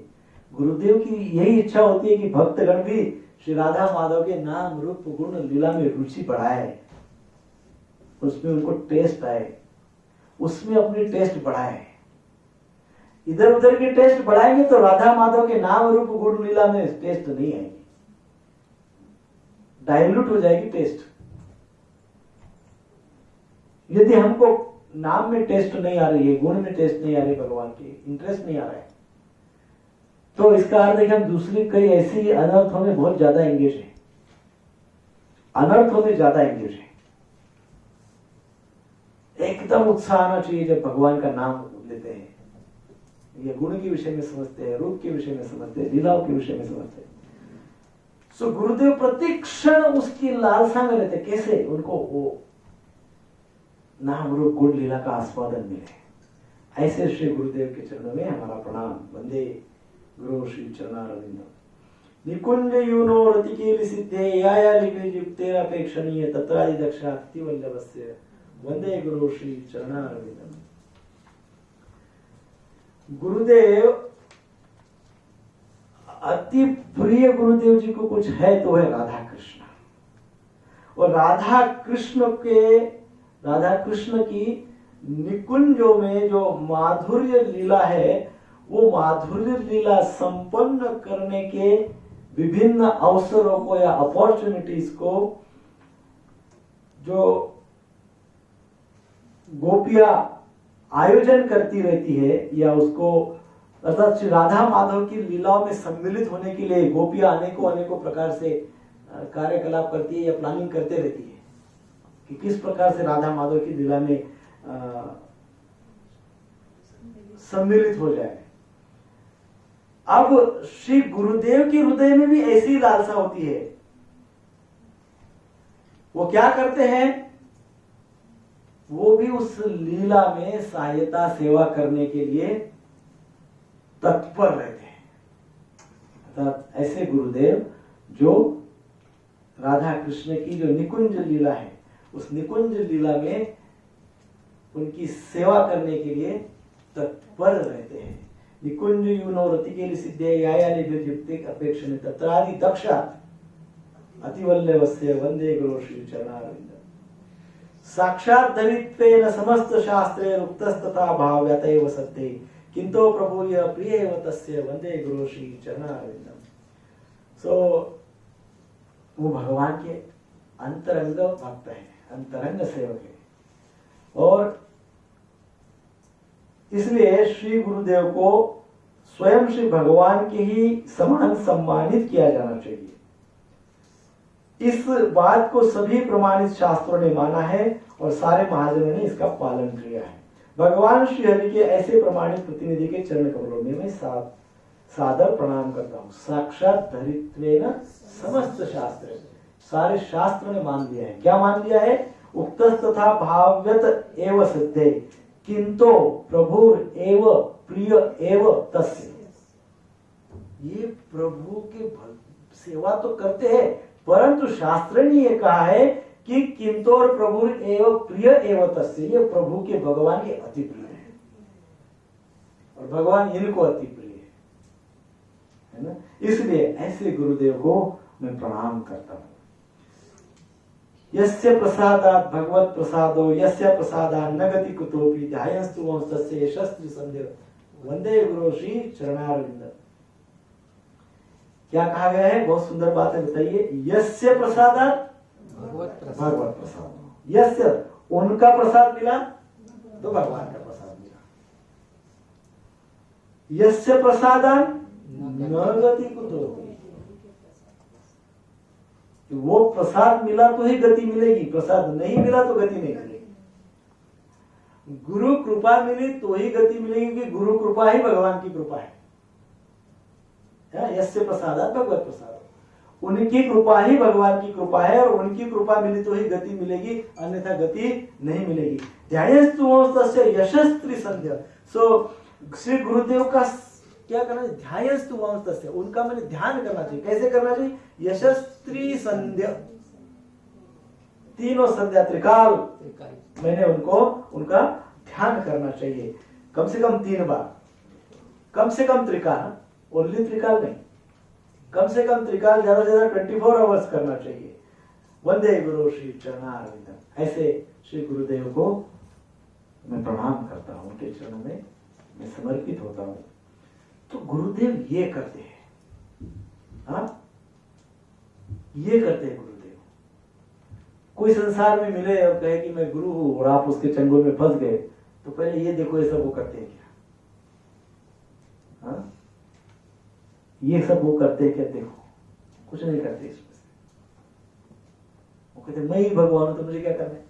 गुरुदेव की यही इच्छा होती है कि भक्तगण भी श्री राधा माधव के नाम, रूप, गुण, लीला में रुचि बढ़ाए, उसमें उनको टेस्ट आए, उसमें अपनी टेस्ट बढ़ाए। इधर उधर के टेस्ट बढ़ाएंगे तो राधा माधव के नाम, रूप, गुण, लीला में टेस्ट नहीं आएगी, डाइल्यूट हो जाएगी टेस्ट। यदि हमको नाम में टेस्ट नहीं आ रही है, गुण में टेस्ट नहीं आ रही, भगवान की इंटरेस्ट नहीं आ रहा है, तो इसका अर्थ है कि हम दूसरी कई ऐसी अनर्थों में बहुत ज्यादा एंगेज है, अनर्थों में ज्यादा एंगेज है। एकदम उत्साह आना चाहिए जब भगवान का नाम लेते हैं। ये गुण के विषय में समझते हैं, रूप के विषय में समझते हैं, लीलाओं के विषय में समझते हैं। सो गुरुदेव प्रत्येक क्षण उसकी लालसा में रहते। कैसे? उनको वो नाम, रूप, गुण, लीला का आस्वादन मिले। ऐसे श्री गुरुदेव के चरणों में हमारा प्रणाम। वंदे गुरु श्री चरणारविंदम। निकुंज यूनो रतिकेलि सिद्धे याया लिपियुक्तेर अपेक्षणीय तत्रादि दक्षाति वल्लभस्य वंदे गुरु श्री चरणारविंदम। गुरुदेव अति प्रिय गुरुदेव जी को कुछ है तो है राधा कृष्ण। और राधा कृष्ण की निकुंजों में जो माधुर्य लीला है, वो माधुर्य लीला संपन्न करने के विभिन्न अवसरों को या अपॉर्चुनिटीज को जो गोपियां आयोजन करती रहती है, या उसको अर्थात श्री राधा माधव की लीलाओं में सम्मिलित होने के लिए गोपियां अनेकों प्रकार से कार्यकलाप करती है या प्लानिंग करते रहती है कि किस प्रकार से राधा माधव की लीला में सम्मिलित हो जाए। अब श्री गुरुदेव के हृदय में भी ऐसी लालसा होती है। वो क्या करते हैं? वो भी उस लीला में सहायता सेवा करने के लिए तत्पर रहते हैं। अर्थात ऐसे गुरुदेव जो राधा कृष्ण की जो निकुंज लीला है, उस निकुंज लीला में उनकी सेवा करने के लिए तत्पर रहते हैं। निकुंज यूनो रतिकेलि सिद्धे यायालि विद्युक्तिक अपेक्षणे तत्रादि दक्षात् अतिवल्लभस्य वंदे गुरु श्री चरणारविंदम। साक्षात् धरित्वेन समस्त शास्त्रे रुक्तस्तथा भाव्यतैव सत्ते किंतो प्रभुर्य प्रियैव तस्य वंदे गुरु श्री चरणारविंदम। सो वो भगवान के अंतरंग भक्त है, अंतरंग सेवक है, और इसलिए श्री गुरुदेव को स्वयं श्री भगवान के ही समान सम्मानित किया जाना चाहिए। इस बात को सभी प्रमाणित शास्त्रों ने माना है और सारे महाजनों ने इसका पालन किया है। भगवान श्री हरि के ऐसे प्रमाणित प्रतिनिधि के चरण कमलों में मैं सादर प्रणाम करता हूँ। साक्षात धरित्वेन समस्त शास्त्र, सारे शास्त्र ने मान लिया है। क्या मान लिया है? उक्त तथा भाव्यत एव सिद्धे किंतो प्रभुर एव प्रिय एव तस्य। ये प्रभु के सेवा तो करते हैं, परंतु शास्त्र ने ये कहा है कि किंतु और प्रभु एवं प्रिय एवं तस्य, ये प्रभु के भगवान के अति प्रिय है और भगवान इनको अति प्रिय है ना। इसलिए ऐसे गुरुदेव को मैं प्रणाम करता हूं। यस्य प्रसादात् भगवत प्रसादो यस्य प्रसादात् न गति कुतोपि ध्यायस्तु वंशस्य यशस्त्री संदेव वंदे गुरु श्री चरणारविंद। क्या कहा गया है? बहुत सुंदर बात है, बताइए। यस्य प्रसादात् भगवत प्रसाद, यस्य उनका प्रसाद मिला तो भगवान का प्रसाद मिला। यस्य प्रसादान् न गति कुतोपि, वो प्रसाद मिला तो ही गति मिलेगी, प्रसाद नहीं मिला तो गति नहीं मिलेगी। गुरु कृपा मिली तो ही गति मिलेगी, कि गुरु कृपा ही भगवान की कृपा है। यस्य प्रसादात् भगवत प्रसाद, उनकी कृपा ही भगवान की कृपा है और उनकी कृपा मिली तो ही गति मिलेगी, अन्यथा गति नहीं मिलेगी। ध्यायस्तु तस्य यशस्त्री संध्या। सो श्री गुरुदेव का क्या करना चाहिए? ध्यायस्तु तस्य, उनका मैंने ध्यान करना चाहिए। कैसे करना चाहिए? यशस्त्री संध्या, तीनों संध्या त्रिकाल मैंने उनका ध्यान करना चाहिए, कम से कम 3 बार, कम से कम त्रिकाल, ओनली त्रिकाल नहीं, कम से कम त्रिकाल, ज्यादा से ज्यादा 24 आवर्स करना चाहिए। वंदे गुरु श्री चरणारविंद। ऐसे श्री गुरुदेव को मैं प्रणाम करता हूँ, उनके चरणों में मैं समर्पित होता हूँ। तो गुरुदेव ये करते हैं, हाँ, ये करते हैं गुरुदेव। कोई संसार में मिले और कहे कि मैं गुरु हूं और आप उसके चंगुल में फंस गए, तो पहले ये देखो ये सब वो करते हैं क्या? हाँ, ये सब वो करते हैं क्या? देखो, कुछ नहीं करते इसमें से। वो कहते मैं ही भगवान हूं तो मुझे क्या करना है?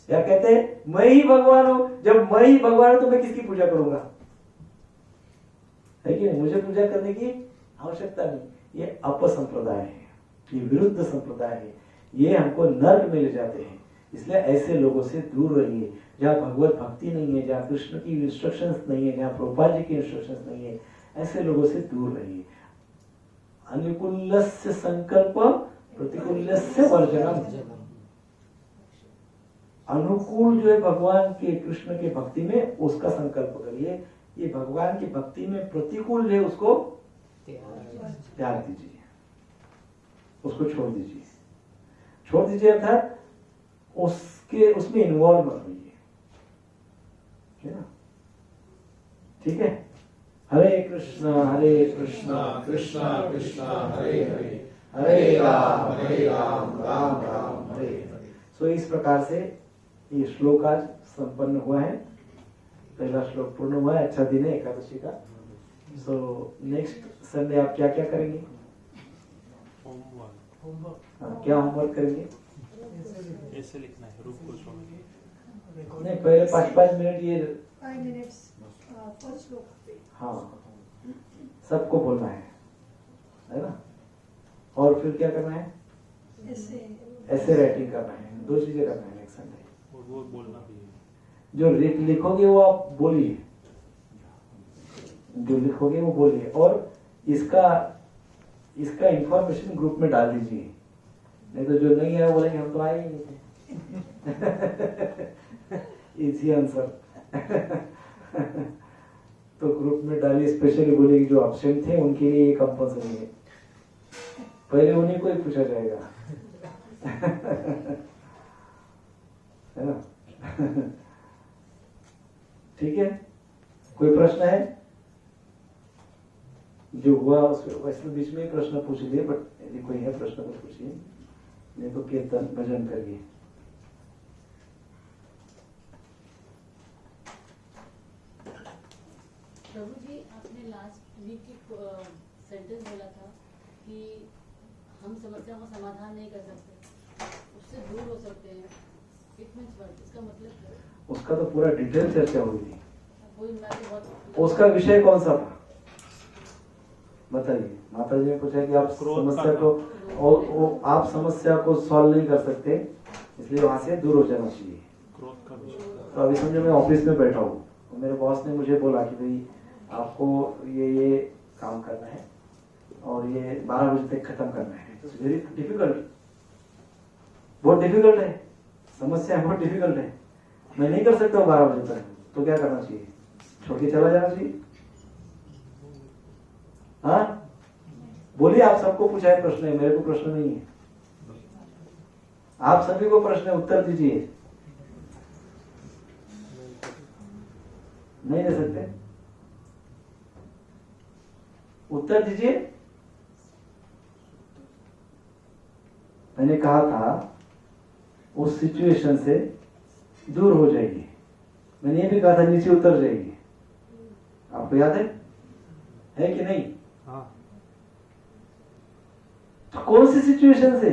क्या कहते हैं? मैं ही भगवान हूं। जब मैं ही भगवान हूं तो मैं किसकी पूजा करूंगा? है कि नहीं? मुझे पूजा करने की आवश्यकता नहीं। ये अपसंप्रदाय है, ये विरुद्ध संप्रदाय है, ये हमको नर्क में ले जाते हैं। इसलिए ऐसे लोगों से दूर रहिए। जहाँ भगवत भक्ति नहीं है, जहाँ कृष्ण की इंस्ट्रक्शंस नहीं है, जहाँ प्रभुपाद जी की इंस्ट्रक्शंस नहीं है, ऐसे लोगों से दूर रहिए। अनुकूलस्य संकल्प प्रतिकूलस्य वर्जनम। अनुकूल जो है भगवान के कृष्ण के भक्ति में, उसका संकल्प करिए। ये भगवान की भक्ति में प्रतिकूल है, उसको त्याग दीजिए, उसको छोड़ दीजिए। छोड़ दीजिए अर्थात उसमें इन्वॉल्व मत होइए, है ना? ठीक है। हरे कृष्णा कृष्णा कृष्णा हरे हरे, हरे राम राम राम हरे हरे। सो इस प्रकार से ये श्लोक आज संपन्न हुआ है। पहला श्लोक पूर्ण हुआ है। अच्छा दिन है एकादशी का। सो नेक्स्ट संडे आप क्या क्या करेंगे? होमवर्क। क्या होमवर्क करेंगे? ऐसे लिखना है रूप गोस्वामी। नहीं, पहले 5-5 मिनट ये 5 minutes फर्स्ट श्लोक पे। हाँ, सबको बोलना है ना? और फिर क्या करना है? ऐसे राइटिंग करना है। 2 चीजें करना है नेक्स्ट संडे। और वो बोलना भी है। जो लिखोगे वो आप बोलिए, जो लिखोगे वो बोलिए, और इसका इंफॉर्मेशन ग्रुप में डाल दीजिए। नहीं तो जो नहीं है वो बोलेंगे हम तो आए ही नहीं थे। Easy answer. तो ग्रुप में डालिए, स्पेशली बोलिए जो ऑप्शन थे उनके लिए ये कंपल्सरी है। पहले उन्हीं को ही पूछा जाएगा, है ना? ठीक है। कोई प्रश्न है? जो हुआ उसमें वैसे बीच में ही प्रश्न पूछ लिए, बट यदि कोई है प्रश्न तो पूछिए, नहीं तो कीर्तन भजन करिए। प्रभु जी, आपने लास्ट वीक एक सेंटेंस बोला था कि हम समस्या का समाधान नहीं कर सकते, उससे दूर हो सकते हैं। It means what? इसका मतलब क्या है? उसका तो पूरा डिटेल चर्चा हुई थी। कोई मैं तो बहुत उसका विषय कौन सा था बताइए। माता जी ने पूछा कि आप क्रोध समस्या का को और आप समस्या को सॉल्व नहीं कर सकते, इसलिए वहां से दूर हो जाना चाहिए। क्रोध का विषय। तो अभी समझो मैं ऑफिस में बैठा हूँ, तो मेरे बॉस ने मुझे बोला कि भाई आपको ये काम करना है और ये 12 बजे तक खत्म करना है। वेरी डिफिकल्ट, बहुत डिफिकल्ट है, समस्या बहुत डिफिकल्ट है, मैं नहीं कर सकता 12 बजे तक। तो क्या करना चाहिए? छोड़ के चला जाना चाहिए। हाँ बोलिए, आप सबको पूछा है प्रश्न है, मेरे को प्रश्न नहीं है। आप सभी को प्रश्न है, उत्तर दीजिए। नहीं दे सकते? उत्तर दीजिए। मैंने कहा था उस सिचुएशन से दूर हो जाइए। मैंने ये भी कहा था नीचे उतर जाइए। आपको याद है कि नहीं? हाँ। तो कौन सी सिचुएशन से?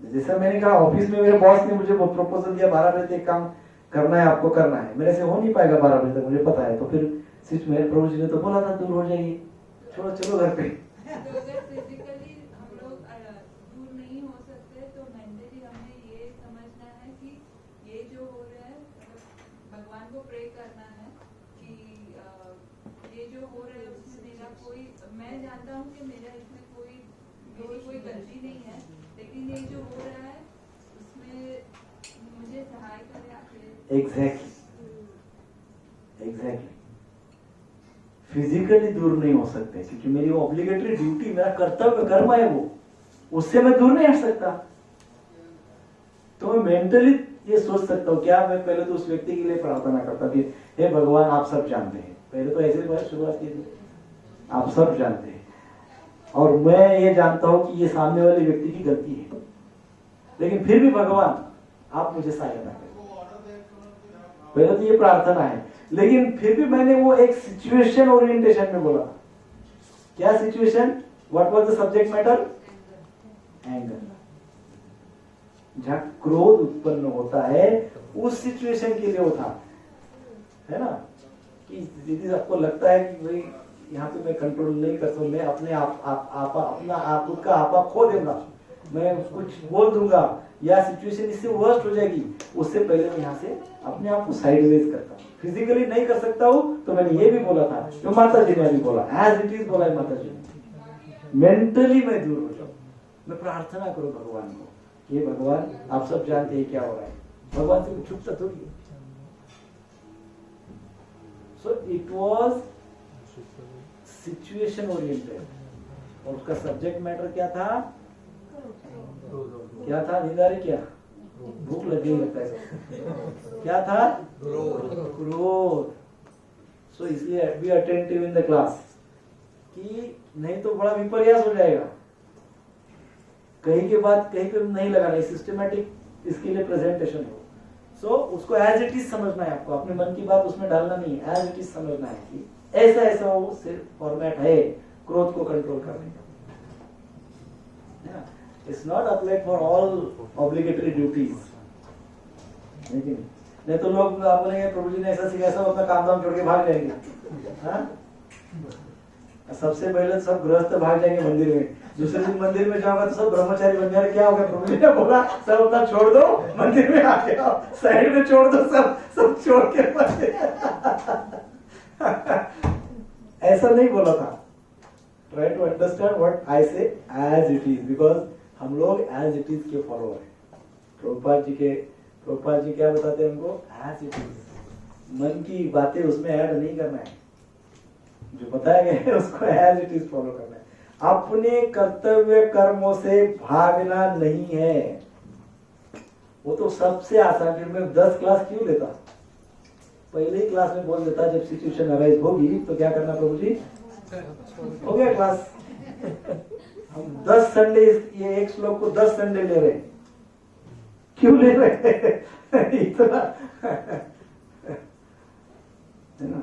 जैसा मैंने कहा ऑफिस में मेरे बॉस ने मुझे वो प्रपोजल दिया 12 बजे तक काम करना है, आपको करना है। मेरे से हो नहीं पाएगा 12 बजे तक, मुझे पता है। तो फिर मेरे प्रभु जी ने तो बोला था दूर हो जाइए, छोड़ो चलो घर पे। तो अगर फिजिकली हम लोग दूर नहीं हो सकते तो मेंटली हमें ये समझना है कि ये जो हो रहा है, भगवान को प्रे करना है कि ये जो हो रहा है उसमें मेरा कोई, मैं जानता हूँ कि मेरा इसमें मेरी कोई गलती नहीं है, लेकिन ये जो हो रहा है उसमें मुझे सहाय करे आपके। एग्जैक्टली फिजिकली दूर नहीं हो सकते, क्योंकि मेरी वो ऑब्लिगेटरी ड्यूटी, मेरा कर्तव्य कर्म है वो, उससे मैं दूर नहीं हट सकता। तो मैं मेंटली ये सोच सकता हूँ, क्या मैं पहले तो उस व्यक्ति के लिए प्रार्थना करता कि हे भगवान आप सब जानते हैं। पहले तो ऐसे बात शुरुआत की थी, आप सब जानते हैं और मैं ये जानता हूँ कि ये सामने वाले व्यक्ति की गलती है, लेकिन फिर भी भगवान आप मुझे सहायता करें। पहले तो ये प्रार्थना है, लेकिन फिर भी मैंने वो एक सिचुएशन ओरिएंटेशन में बोला। क्या situation? What was the subject matter? Anger. जहां क्रोध उत्पन्न होता है उस सिचुएशन के लिए होता है ना, कि यदि आपको लगता है कि भाई यहाँ पे मैं कंट्रोल नहीं कर सकता, मैं अपने आप खुद का आपा खो दूंगा, मैं कुछ बोल दूंगा या सिचुएशन इससे वर्स्ट हो जाएगी, उससे पहले मैं यहाँ से अपने आप को साइडवेज करता हूँ। फिजिकली नहीं कर सकता हूँ तो मैंने ये भी बोला था, जो माता जी ने भी बोला, एज इट इज बोला है माता जी ने। मेंटली मैं दूर हो जाऊँ, मैं प्रार्थना करूँ भगवान को, ये भगवान आप सब जानते हैं क्या हो रहा है, भगवान से कुछ छुपता थोड़ी है। So it was situation oriented और उसका सब्जेक्ट मैटर क्या था? क्या था? नींद आ रही क्या? भूख लगी लगता है। क्या था? क्रोध। सो इसलिए be attentive in the class, कि नहीं तो बड़ा विपर्यास हो जाएगा। कहीं के बाद कहीं पे नहीं लगाना, सिस्टमेटिक इसके लिए प्रेजेंटेशन हो। सो उसको एज इट इज समझना है, आपको अपने मन की बात उसमें डालना नहीं है, एज इट इज समझना है कि ऐसा ऐसा वो फॉर्मेट है क्रोध को कंट्रोल करने का। It's not applied for all obligatory duties. नहीं तो लोग आप बोलेंगे प्रभु जी ने ऐसा सिखाया, सब अपना काम धाम छोड़ के भाग जाएंगे। हाँ? सबसे पहले सब गृहस्थ भाग जाएंगे मंदिर में, दूसरे दिन मंदिर में जाओगे तो सब ब्रह्मचारी बन जाएंगे। क्या हो गया? प्रभु जी ने बोला सब अपना छोड़ दो, मंदिर में आ जाओ, साइड में छोड़ दो, सब छोड़ के ऐसा नहीं बोला था। Try to understand what I say as it is, because हम लोग as it is के फॉलोअर हैं। प्रभुपाद जी क्या बताते हैं हमको? as it is। मन की बातें उसमें ऐड नहीं करना है, जो बताया गया है उसको as it is फॉलो करना है। अपने कर्तव्य कर्मों से भागना नहीं है, वो तो सबसे आसान। फिर मैं 10 क्लास क्यों लेता? पहले ही क्लास में बोल देता जब सिचुएशन अराइज होगी तो क्या करना प्रभु जी? हो गया क्लास। हम 10 संडे, ये एक श्लोक को 10 संडे ले रहे हैं, क्यों ले रहे हैं? इतना है ना।